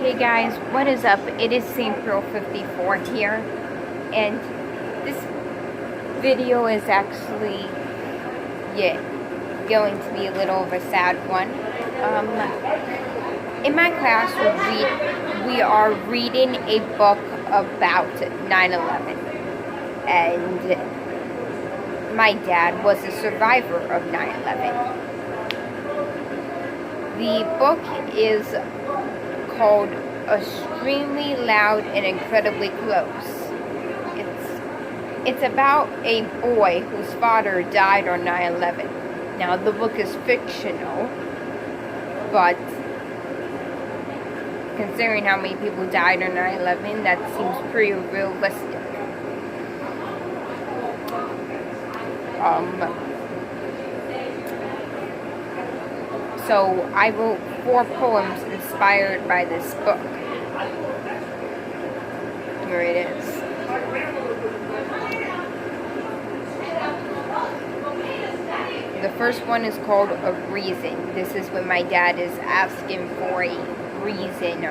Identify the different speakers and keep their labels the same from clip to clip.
Speaker 1: Hey guys, what is up? It is St. Pearl 54 here, and this video is actually, going to be a little of a sad one. In my class, we are reading a book about 9/11, and my dad was a survivor of 9/11. The book is called Extremely Loud and Incredibly Close. It's about a boy whose father died on 9/11. Now, the book is fictional, but considering how many people died on 9/11, that seems pretty realistic. So I wrote 4 poems inspired by this book. Here it is. The first one is called A Reason. This is when my dad is asking for a reason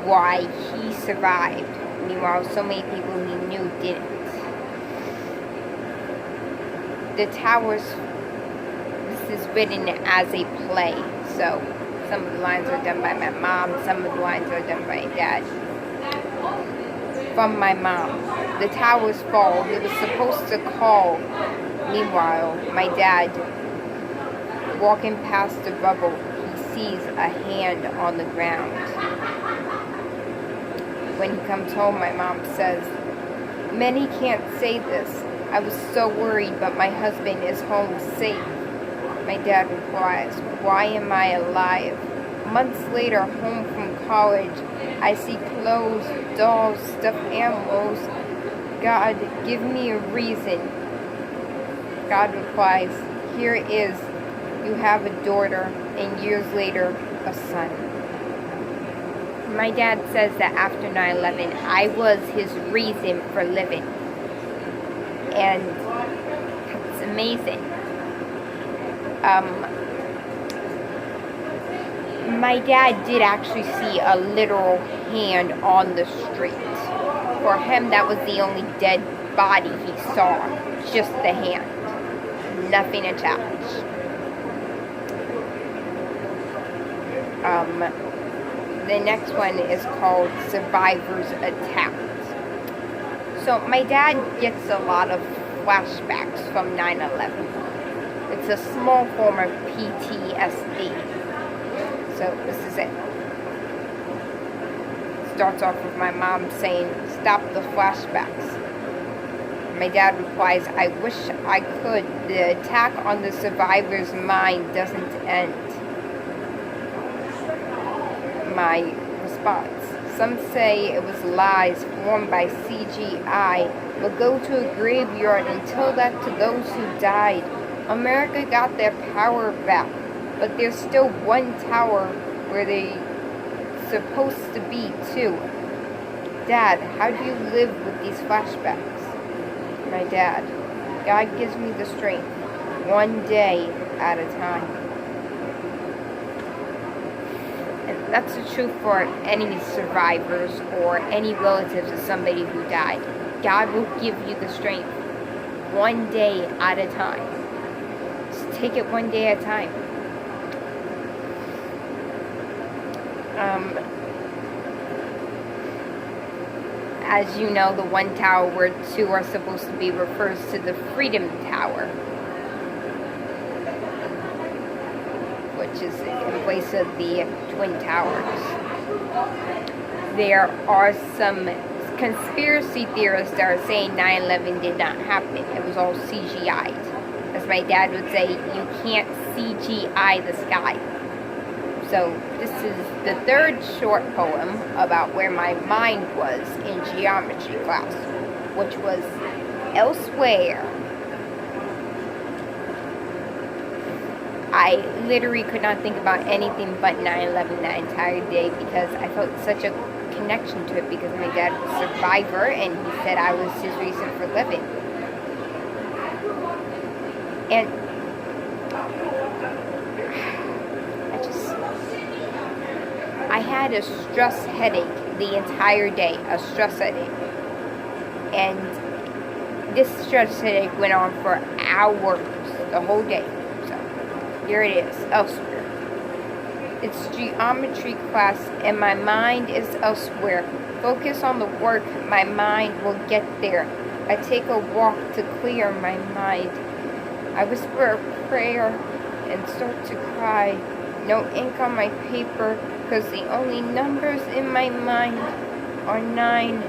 Speaker 1: why he survived. Meanwhile, so many people he knew didn't. The Towers. This is written as a play, so some of the lines are done by my mom, some of the lines are done by dad. From my mom. The towers fall. He was supposed to call. Meanwhile, my dad, walking past the rubble, he sees a hand on the ground. When he comes home, my mom says, "Many can't say this. I was so worried, but my husband is home safe." My dad replies, "Why am I alive?" Months later, home from college, I see clothes, dolls, stuffed animals. God, give me a reason. God replies, "Here it is. You have a daughter, and years later, a son." My dad says that after 9/11, I was his reason for living. And it's amazing. My dad did actually see a literal hand on the street. For him, that was the only dead body he saw. Just the hand. Nothing attached. The next one is called Survivors Attacked. So my dad gets a lot of flashbacks from 9/11. It's a small form of PTSD. So this is it. Starts off with my mom saying, "Stop the flashbacks." My dad replies, "I wish I could. The attack on the survivor's mind doesn't end." My response: "Some say it was lies formed by CGI, but go to a graveyard and tell that to those who died. America got their power back, but there's still one tower where they're supposed to be too. Dad, how do you live with these flashbacks?" My dad: "God gives me the strength, one day at a time." And that's the truth for any survivors or any relatives of somebody who died. God will give you the strength, one day at a time. Just take it one day at a time. As you know, the one tower where 2 are supposed to be refers to the Freedom Tower, which is in place of the Twin Towers. There are some conspiracy theorists that are saying 9/11 did not happen. It was all CGI'd. As my dad would say, you can't CGI the sky. So this is the 3rd short poem about where my mind was in geometry class, which was elsewhere. I literally could not think about anything but 9/11 that entire day because I felt such a connection to it because my dad was a survivor and he said I was his reason for living. And I had a stress headache the entire day, a stress headache. And this stress headache went on for hours, the whole day. So, here it is, elsewhere. It's geometry class, and my mind is elsewhere. Focus on the work, my mind will get there. I take a walk to clear my mind. I whisper a prayer and start to cry. No ink on my paper, because the only numbers in my mind are 9,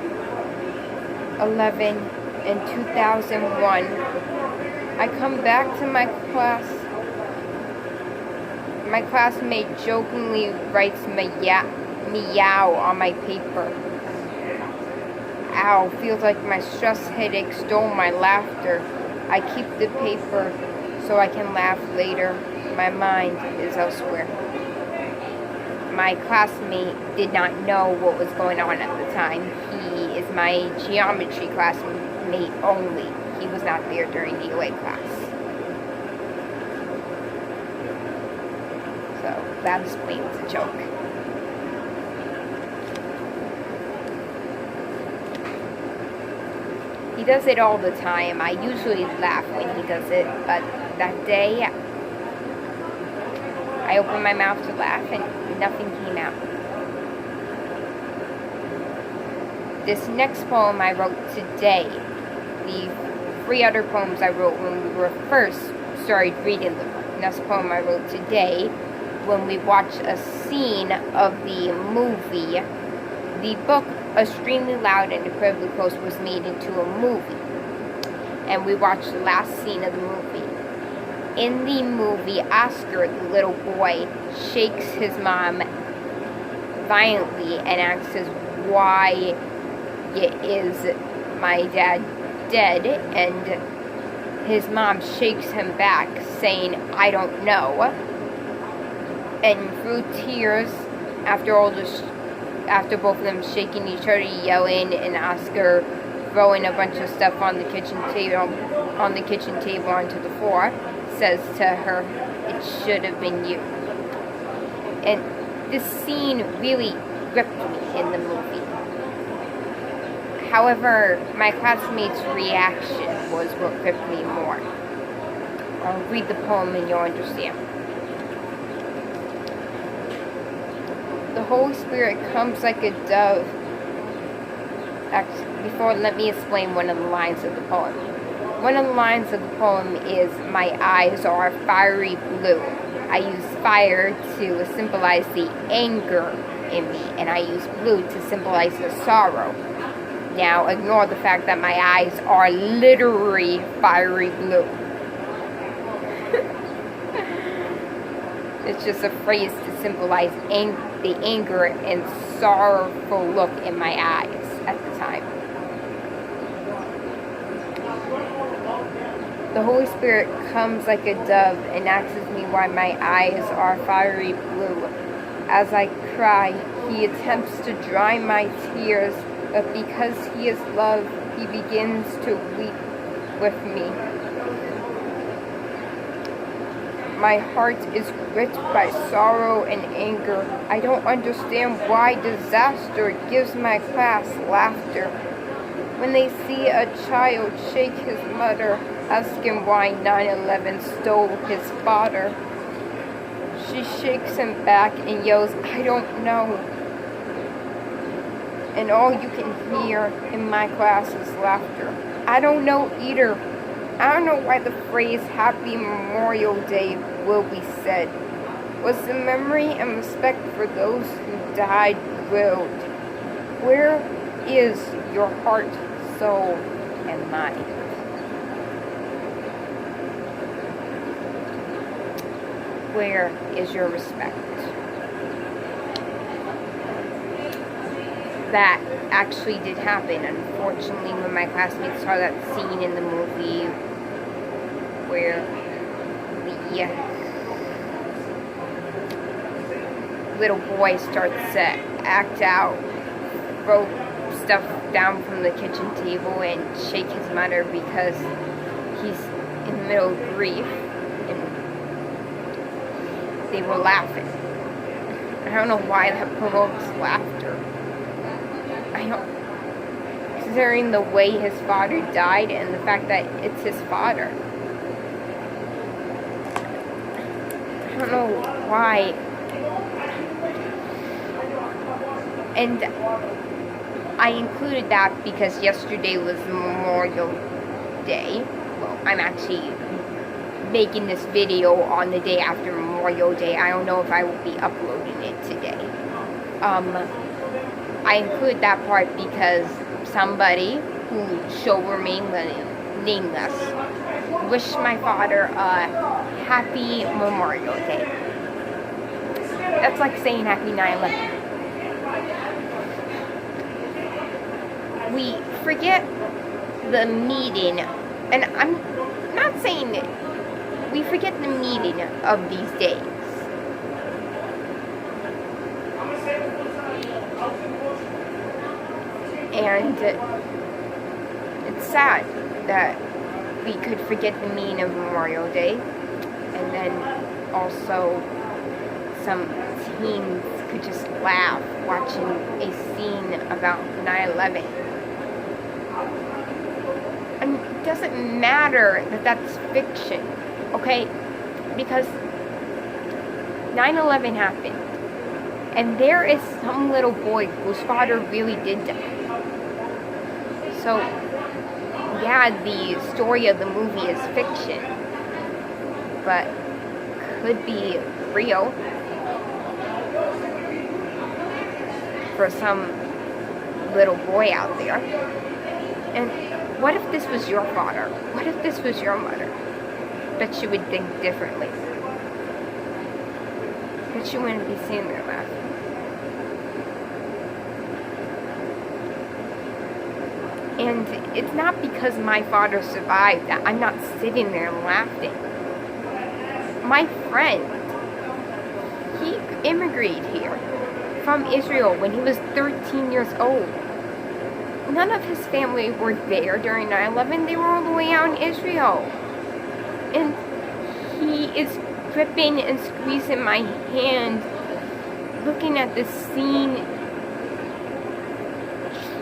Speaker 1: 11, and 2001. I come back to my class. My classmate jokingly writes meow on my paper. Ow, feels like my stress headache stole my laughter. I keep the paper so I can laugh later. My mind is elsewhere. My classmate did not know what was going on at the time. He is my geometry classmate only. He was not there during the OA class. So that explains the joke. He does it all the time. I usually laugh when he does it, but that day I opened my mouth to laugh and nothing came out. This next poem I wrote today, the 3 other poems I wrote when we were first started reading the book. Next poem I wrote today, when we watched a scene of the movie. The book, Extremely Loud and Incredibly Close, was made into a movie. And we watched the last scene of the movie. In the movie, Oscar, the little boy, shakes his mom violently and asks why is my dad dead, and his mom shakes him back, saying, I don't know. And through tears, after both of them shaking each other, yelling, and Oscar throwing a bunch of stuff on the kitchen table onto the floor, says to her, it should have been you. And this scene really gripped me in the movie. However, my classmates' reaction was what gripped me more. I'll read the poem and you'll understand. The Holy Spirit comes like a dove. Before, let me explain one of the lines of the poem. One of the lines of the poem is, my eyes are fiery blue. I use fire to symbolize the anger in me, and I use blue to symbolize the sorrow. Now, ignore the fact that my eyes are literally fiery blue. It's just a phrase to symbolize the anger and sorrowful look in my eyes at the time. The Holy Spirit comes like a dove and asks me why my eyes are fiery blue. As I cry, he attempts to dry my tears, but because he is love, he begins to weep with me. My heart is gripped by sorrow and anger. I don't understand why disaster gives my class laughter. When they see a child shake his mother, asking why 9/11 stole his father, she shakes him back and yells, I don't know. And all you can hear in my class is laughter. I don't know either. I don't know why the phrase Happy Memorial Day will be said. Was the memory and respect for those who died willed? Where is your heart, soul, and mind? Where is your respect? That actually did happen. Unfortunately, when my classmates saw that scene in the movie where the little boy starts to act out, throw stuff down from the kitchen table and shake his mother because he's in the middle of grief, and they were laughing. I don't know why that provokes laughter. I don't, considering the way his father died and the fact that it's his father. I don't know why. And I included that because yesterday was Memorial Day. Well, I'm actually making this video on the day after Memorial Day. I don't know if I will be uploading it today. I include that part because somebody who shall remain nameless wished my father a happy Memorial Day. That's like saying happy 9/11. We forget the meaning, and I'm not saying it. We forget the meaning of these days. And it's sad that we could forget the meaning of Memorial Day, and then also some teens could just laugh watching a scene about 9/11. And it doesn't matter that that's fiction, okay? Because 9/11 happened, and there is some little boy whose father really did die. So, yeah, the story of the movie is fiction, but could be real for some little boy out there. And what if this was your father? What if this was your mother? Bet you would think differently. Bet you wouldn't be sitting there laughing. And it's not because my father survived that I'm not sitting there laughing. My friend, he immigrated here from Israel when he was 13 years old. None of his family were there during 9/11. They were all the way out in Israel. And he is gripping and squeezing my hand, looking at this scene,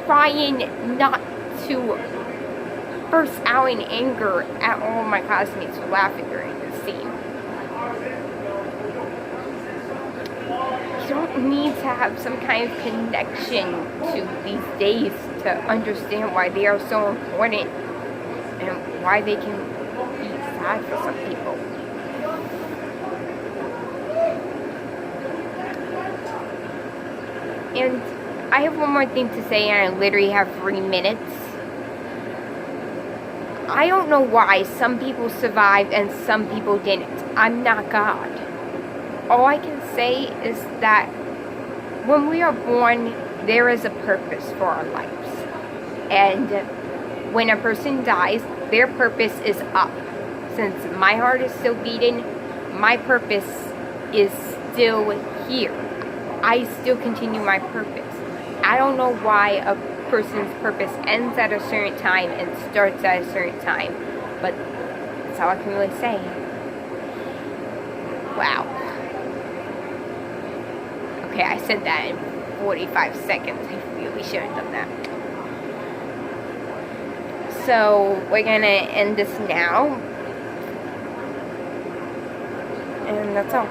Speaker 1: trying not to burst out in anger at all my classmates for laughing during this scene. You don't need to have some kind of connection to these days to understand why they are so important and why they can be sad for some people. And I have one more thing to say, and I literally have 3 minutes. I don't know why some people survived and some people didn't. I'm not God. All I can say is that when we are born, there is a purpose for our lives. And when a person dies, their purpose is up. Since my heart is still beating, my purpose is still here. I still continue my purpose. I don't know why a person's purpose ends at a certain time and starts at a certain time, but that's all I can really say. Wow. Okay, I said that in 45 seconds. I really shouldn't have done that. So, we're gonna end this now. And that's all.